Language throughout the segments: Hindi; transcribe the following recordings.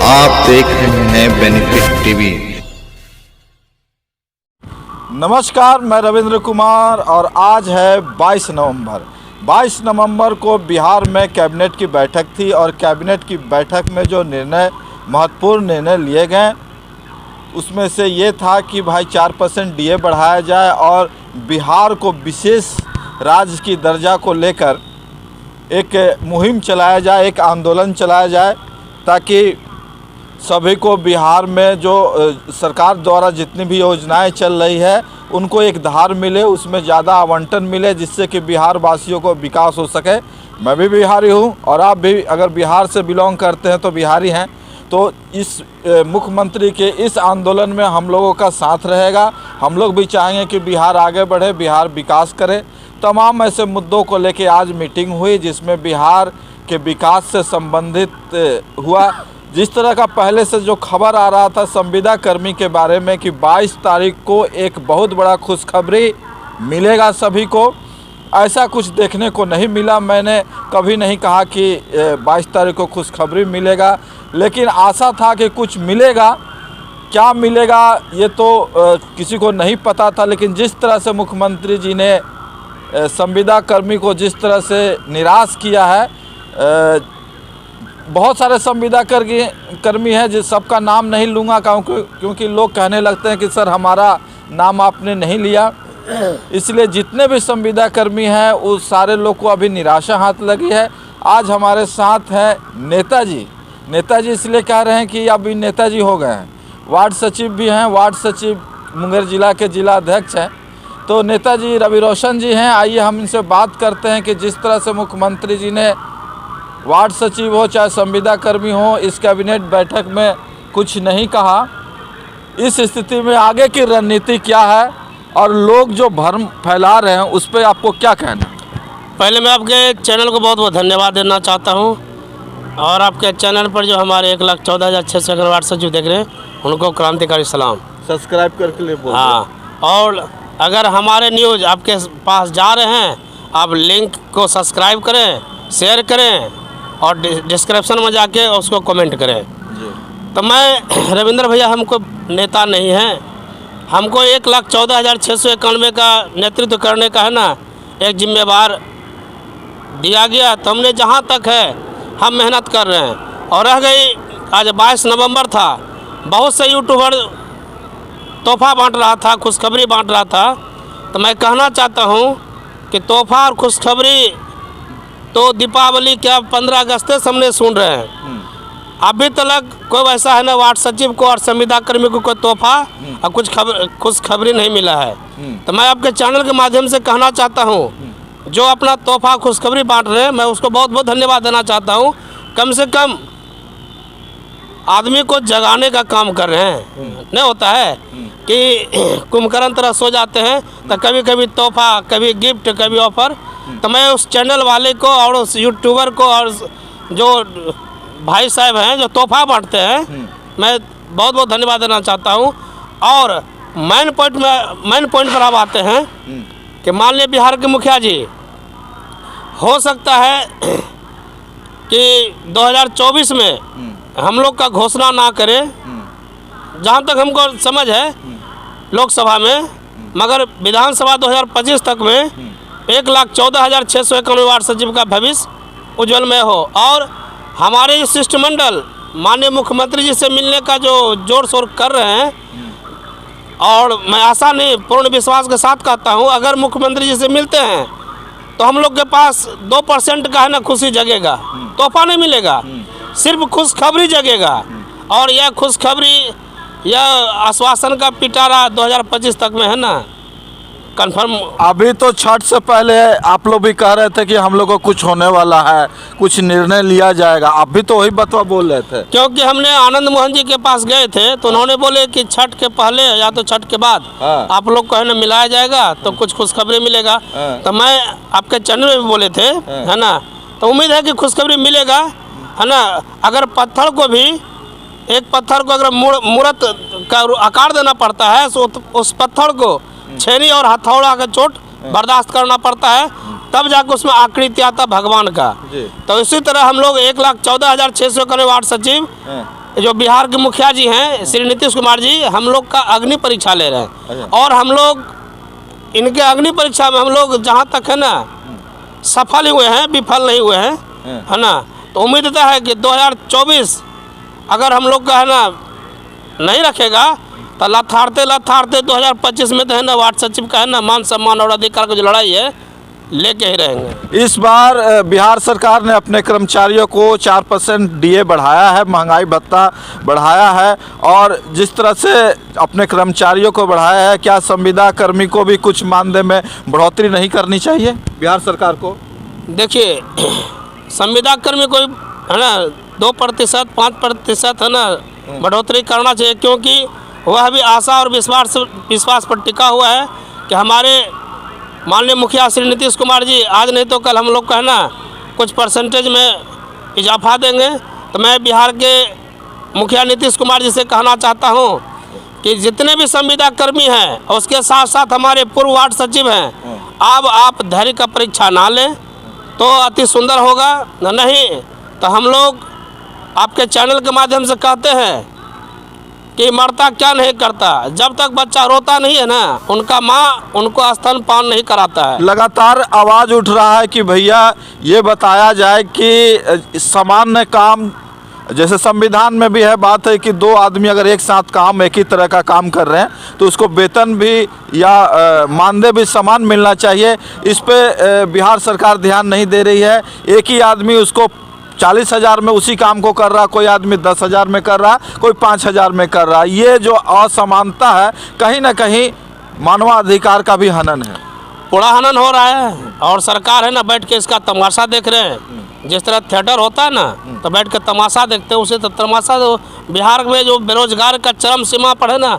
आप देख रहे हैं बेनिफिट टीवी। नमस्कार, मैं रविंद्र कुमार और आज है 22 नवंबर। 22 नवंबर को बिहार में कैबिनेट की बैठक थी और कैबिनेट की बैठक में जो महत्वपूर्ण निर्णय लिए गए उसमें से ये था कि भाई 4% डीए बढ़ाया जाए और बिहार को विशेष राज्य की दर्जा को लेकर एक मुहिम चलाया जाए, एक आंदोलन चलाया जाए ताकि सभी को बिहार में जो सरकार द्वारा जितनी भी योजनाएं चल रही है उनको एक धार मिले, उसमें ज़्यादा आवंटन मिले, जिससे कि बिहार वासियों को विकास हो सके। मैं भी बिहारी हूं और आप भी अगर बिहार से बिलोंग करते हैं तो बिहारी हैं, तो इस मुख्यमंत्री के इस आंदोलन में हम लोगों का साथ रहेगा। हम लोग भी चाहेंगे कि बिहार आगे बढ़े, बिहार विकास करे। तमाम ऐसे मुद्दों को लेके आज मीटिंग हुई जिसमें बिहार के विकास से संबंधित हुआ। जिस तरह का पहले से जो खबर आ रहा था संविदा कर्मी के बारे में कि 22 तारीख को एक बहुत बड़ा खुशखबरी मिलेगा सभी को, ऐसा कुछ देखने को नहीं मिला। मैंने कभी नहीं कहा कि 22 तारीख को खुशखबरी मिलेगा, लेकिन आशा था कि कुछ मिलेगा। क्या मिलेगा ये तो किसी को नहीं पता था, लेकिन जिस तरह से मुख्यमंत्री जी ने संविदा कर्मी को जिस तरह से निराश किया है, बहुत सारे संविदा कर्मी हैं जिस सबका नाम नहीं लूँगा क्योंकि लोग कहने लगते हैं कि सर हमारा नाम आपने नहीं लिया। इसलिए जितने भी संविदा कर्मी हैं उस सारे लोग को अभी निराशा हाथ लगी है। आज हमारे साथ हैं नेताजी इसलिए कह रहे हैं कि अभी नेताजी हो गए हैं। वार्ड सचिव भी हैं, वार्ड सचिव मुंगेर जिला के जिला अध्यक्ष हैं। तो नेताजी रवि रोशन जी हैं, आइए हम इनसे बात करते हैं कि जिस तरह से मुख्यमंत्री जी ने वार्ड सचिव हो चाहे संविदा कर्मी हो इस कैबिनेट बैठक में कुछ नहीं कहा, इस स्थिति में आगे की रणनीति क्या है और लोग जो भ्रम फैला रहे हैं उस पर आपको क्या कहना? पहले मैं आपके चैनल को बहुत बहुत धन्यवाद देना चाहता हूं और आपके चैनल पर जो हमारे 1,14,600 वार्ड सचिव देख रहे हैं उनको क्रांतिकारी सलाम। सब्सक्राइब करके लिए बोल। हाँ, और अगर हमारे न्यूज़ आपके पास जा रहे हैं आप लिंक को सब्सक्राइब करें, शेयर करें और डिस्क्रिप्शन में जाके उसको कमेंट करें। तो मैं रविंद्र भैया हमको नेता नहीं हैं, हमको 1,14,691 का नेतृत्व करने का है ना एक जिम्मेवार दिया गया। तो हमने जहाँ तक है हम मेहनत कर रहे हैं। और रह गई आज 22 नवंबर था, बहुत से यूट्यूबर तोहफा बांट रहा था, खुशखबरी बांट रहा था। तो मैं कहना चाहता हूँ कि तोहफा और खुशखबरी तो दीपावली क्या 15 अगस्त से हमने सुन रहे हैं। अभी तक कोई वैसा है ना वार्ड सचिव को और संविदा कर्मी को कोई तोहफा और कुछ खुशखबरी नहीं मिला है। तो मैं आपके चैनल के माध्यम से कहना चाहता हूँ जो अपना तोहफा खुशखबरी बांट रहे हैं मैं उसको बहुत बहुत धन्यवाद देना चाहता हूँ। कम से कम आदमी को जगाने का काम कर रहे हैं। नहीं होता है कि कुंभकर्ण तरह सो जाते हैं तो कभी कभी तोहफा, कभी गिफ्ट, कभी ऑफर। तो मैं उस चैनल वाले को और उस यूट्यूबर को और जो भाई साहब हैं जो तोहफा बांटते हैं मैं बहुत बहुत धन्यवाद देना चाहता हूं। और मेन पॉइंट पर अब आते हैं कि मान लिया बिहार के मुखिया जी, हो सकता है कि 2024 में हम लोग का घोषणा ना करें, जहां तक हमको समझ है लोकसभा में, मगर विधानसभा 2025 तक में 1,14,691 वार्ड सचिव का भविष्य उज्जवलमय हो। और हमारे शिष्टमंडल माननीय मुख्यमंत्री जी से मिलने का जो जोर शोर कर रहे हैं, और मैं आशा नहीं पूर्ण विश्वास के साथ कहता हूं अगर मुख्यमंत्री जी से मिलते हैं तो हम लोग के पास 2% का है ना खुशी जगेगा, तोहफा नहीं मिलेगा, सिर्फ खुशखबरी जगेगा। और यह खुशखबरी, यह आश्वासन का पिटारा 2025 तक में है ना कंफर्म। अभी तो छठ से पहले आप लोग भी कह रहे थे कि हम लोग को कुछ होने वाला है, कुछ निर्णय लिया जाएगा, अभी तो वही बतवा बोल रहे थे। क्योंकि हमने आनंद मोहन जी के पास गए थे तो उन्होंने बोले कि छठ के पहले या तो छठ के बाद आप लोग को है ना मिलाया जाएगा तो कुछ खुशखबरी मिलेगा। तो मैं आपके चैनल में भी बोले थे है ना, तो उम्मीद है कि खुशखबरी मिलेगा है ना। अगर पत्थर को भी, एक पत्थर को अगर मूर्त का आकार देना पड़ता है तो उस पत्थर को छेनी और हथौड़ा का चोट बर्दाश्त करना पड़ता है, तब जाकर उसमें आकृति आता भगवान का। तो इसी तरह हम लोग 1,14,691 वार्ड सचिव जो बिहार के मुखिया जी हैं श्री नीतीश कुमार जी, हम लोग का अग्नि परीक्षा ले रहे हैं। और हम लोग इनके अग्नि परीक्षा में हम लोग जहाँ तक है ना सफल ही हुए हैं, विफल नहीं हुए हैं, है ना। तो उम्मीद है कि 2024 अगर हम लोग का है ना नहीं रखेगा तो लथाड़ते 2025 में तो है ना वार्ड सचिव का है ना मान सम्मान और अधिकार की जो लड़ाई है लेके ही रहेंगे। इस बार बिहार सरकार ने अपने कर्मचारियों को 4% डीए बढ़ाया है, महंगाई भत्ता बढ़ाया है, और जिस तरह से अपने कर्मचारियों को बढ़ाया है, क्या संविदा कर्मी को भी कुछ मानदेय में बढ़ोतरी नहीं करनी चाहिए बिहार सरकार को? देखिए, संविदा कर्मी को है ना 2%, 5% है ना बढ़ोतरी करना चाहिए, क्योंकि वह भी आशा और विश्वास पर टिका हुआ है कि हमारे माननीय मुखिया श्री नीतीश कुमार जी आज नहीं तो कल हम लोग का है ना कुछ परसेंटेज में इजाफा देंगे। तो मैं बिहार के मुखिया नीतीश कुमार जी से कहना चाहता हूं कि जितने भी संविदा कर्मी हैं और उसके साथ साथ हमारे पूर्व वार्ड सचिव हैं, अब आप धैर्य का परीक्षा ना लें तो अति सुंदर होगा, नहीं तो हम लोग आपके चैनल के माध्यम से कहते हैं कि मरता क्या नहीं करता, जब तक बच्चा रोता नहीं है ना उनका माँ उनको स्तनपान नहीं कराता है। लगातार आवाज़ उठ रहा है कि भैया ये बताया जाए कि सामान्य काम, जैसे संविधान में भी है बात है कि 2 आदमी अगर एक साथ काम एक ही तरह का काम कर रहे हैं तो उसको वेतन भी या मानदेय भी समान मिलना चाहिए। इस पे बिहार सरकार ध्यान नहीं दे रही है। एक ही आदमी उसको 40,000 में उसी काम को कर रहा, कोई आदमी 10,000 में कर रहा, कोई 5,000 में कर रहा। ये जो असमानता है कहीं ना कहीं मानवाधिकार का भी हनन है, पूरा हनन हो रहा है। और सरकार है ना बैठ के इसका तमाशा देख रहे हैं। जिस तरह थिएटर होता है ना तो बैठ के तमाशा देखते हैं, उसे तो तमाशा बिहार में जो बेरोजगार का चरम सीमा पर है ना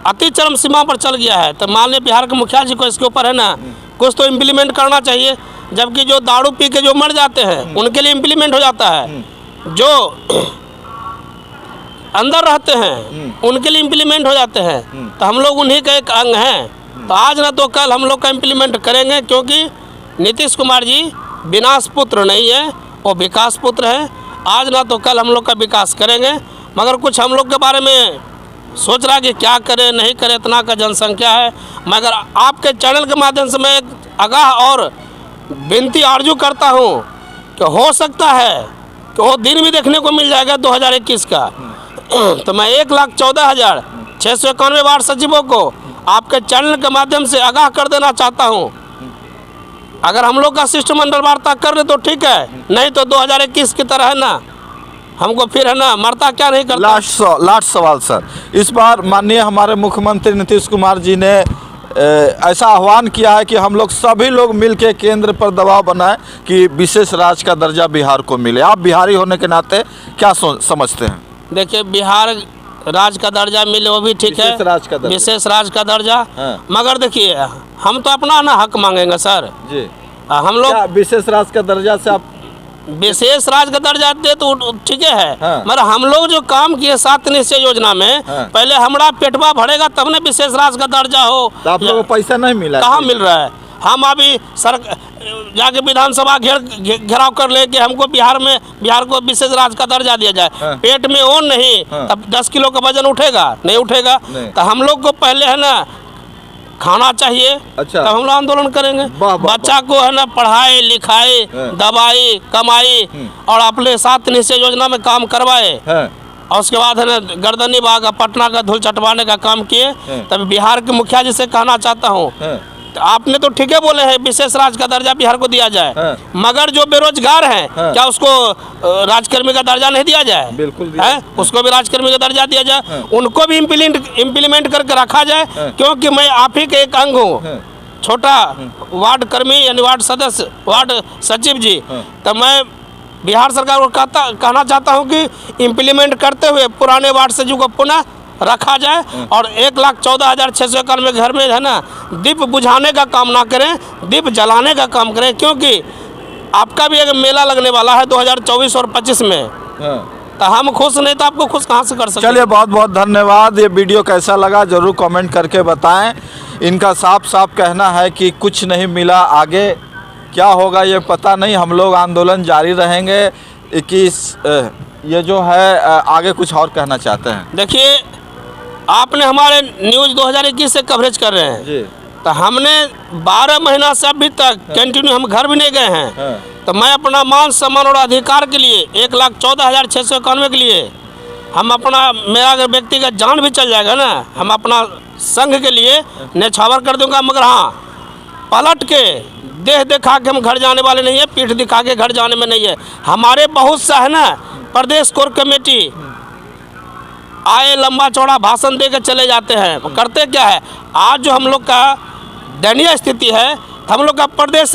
अति चरम सीमा पर चल गया है। तो माननीय बिहार के मुखिया जी को इसके ऊपर है ना कुछ तो इम्प्लीमेंट करना चाहिए। जबकि जो दारू पी के जो मर जाते हैं उनके लिए इम्प्लीमेंट हो जाता है, जो अंदर रहते हैं उनके लिए इम्प्लीमेंट हो जाते हैं। तो हम लोग उन्हीं का एक अंग हैं। तो आज ना तो कल हम लोग का इम्प्लीमेंट करेंगे, क्योंकि नीतीश कुमार जी विनाश पुत्र नहीं है, वो विकास पुत्र है। आज ना तो कल हम लोग का विकास करेंगे। मगर कुछ हम लोग के बारे में सोच रहा कि क्या करें नहीं करें, इतना का जनसंख्या है। मगर आपके चैनल के माध्यम से मैं एक आगाह और विनती आरजू करता हूं कि हो सकता है कि वो दिन भी देखने को मिल जाएगा 2021 का। तो मैं 1,14,691 वार्ड सचिवों को आपके चैनल के माध्यम से आगाह कर देना चाहता हूं। अगर हम लोग का शिष्टमंडल वार्ता कर रहे तो ठीक है, नहीं तो 2021 की तरह है ना हमको फिर है ना मरता क्या नहीं करता। लास्ट सवाल सर, इस बार माननीय हमारे मुख्यमंत्री नीतीश कुमार जी ने ऐसा आह्वान किया है कि हम लोग सभी लोग मिलकर केंद्र पर दबाव बनाएं कि विशेष राज्य का दर्जा बिहार को मिले। आप बिहारी होने के नाते क्या समझते हैं? देखिए, बिहार राज्य का दर्जा मिले वो भी ठीक है, विशेष राज्य का दर्जा। हाँ। मगर देखिए, हम तो अपना ना हक मांगेंगे सर जी। हम लोग विशेष राज्य का दर्जा से आप विशेष राज्य का दर्जा दे तो ठीक है। हाँ। मगर हम लोग जो काम किए 7 निश्चय योजना में, हाँ। पहले हमारा पेटवा भरेगा तब न विशेष राज्य का दर्जा हो। तो आप लोगों को पैसा नहीं मिला? कहाँ मिल रहा है? हम अभी जाके विधानसभा घेराव कर ले कि हमको बिहार को विशेष राज्य का दर्जा दिया जाए। हाँ। पेट में ओन नहीं, हाँ। तब 10 किलो का वजन उठेगा? नहीं उठेगा। तो हम लोग को पहले है ना खाना चाहिए। अच्छा। तब हम लोग आंदोलन करेंगे। बच्चा को है ना पढ़ाई लिखाई दवाई कमाई और अपने 7 निश्चय योजना में काम करवाए, और उसके बाद है ना गर्दनी बाग पटना का धूल चटवाने का काम किए। तब बिहार के मुखिया जी से कहना चाहता हूँ, तो आपने तो ठीक है बोले हैं विशेष राज्य का दर्जा बिहार को दिया जाए, मगर जो बेरोजगार हैं क्या उसको राजकर्मी का दर्जा नहीं दिया जाए? बिल्कुल है, उसको भी राजकर्मी का दर्जा दिया जाए। उनको भी इम्प्लीमेंट करके रखा जाए, क्योंकि मैं आप ही के एक अंग हूँ, छोटा वार्ड कर्मी यानी वार्ड सदस्य वार्ड सचिव जी। तो मैं बिहार सरकार को कहना चाहता हूँ कि इम्प्लीमेंट करते हुए पुराने वार्ड सचिव को पुनः रखा जाए, और 1,14,691 घर में है ना दीप बुझाने का काम ना करें, दीप जलाने का काम करें। क्योंकि आपका भी एक मेला लगने वाला है 2024 और 25 में। तो हम खुश नहीं तो आपको खुश कहाँ से कर सकते? चलिए, बहुत बहुत धन्यवाद। ये वीडियो कैसा लगा जरूर कमेंट करके बताएं। इनका साफ साफ कहना है कि कुछ नहीं मिला, आगे क्या होगा ये पता नहीं। हम लोग आंदोलन जारी रहेंगे। ये जो है आगे कुछ और कहना चाहते हैं? देखिए, आपने हमारे न्यूज़ 2021 से कवरेज कर रहे हैं जी। तो हमने 12 महीना से अभी तक कंटिन्यू, हम घर भी नहीं गए हैं। हाँ। तो मैं अपना मान सम्मान और अधिकार के लिए 1,14,691 के लिए हम अपना, मेरा अगर व्यक्तिगत जान भी चल जाएगा ना, हम अपना संघ के लिए न्यौछावर कर दूंगा। मगर हाँ, पलट के देह दिखा के हम घर जाने वाले नहीं है, पीठ दिखा के घर जाने में नहीं है। हमारे बहुत सा है ना प्रदेश कोर कमेटी आए लंबा चौड़ा भाषण दे के चले जाते हैं। वो करते क्या है, आज जो हम लोग का दयनीय स्थिति है, हम लोग का प्रदेश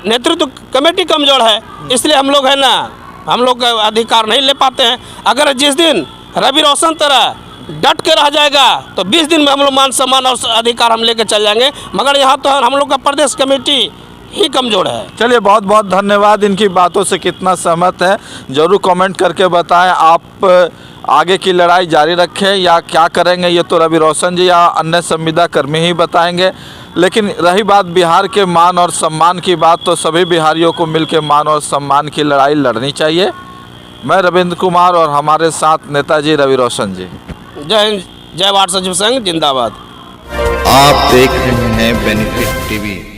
नेतृत्व कमेटी कमज़ोर है, इसलिए हम लोग है ना, हम लोग का अधिकार नहीं ले पाते हैं। अगर जिस दिन रवि रोशन तरह डट के रह जाएगा तो 20 दिन में हम लोग मान सम्मान और अधिकार हम लेके चल जाएंगे। मगर यहाँ तो हम लोग का प्रदेश कमेटी ही कमज़ोर है। चलिए, बहुत बहुत धन्यवाद। इनकी बातों से कितना सहमत है ज़रूर कमेंट करके बताएं। आप आगे की लड़ाई जारी रखें या क्या करेंगे, ये तो रवि रोशन जी या अन्य संविदा कर्मी ही बताएंगे। लेकिन रही बात बिहार के मान और सम्मान की बात, तो सभी बिहारियों को मिलकर मान और सम्मान की लड़ाई लड़नी चाहिए। मैं रविंद्र कुमार और हमारे साथ नेताजी रवि रोशन जी। जय हिंद, जय वार्ड सचिव संघ जिंदाबाद। आप देख रहे हैं बेनिफिट टीवी।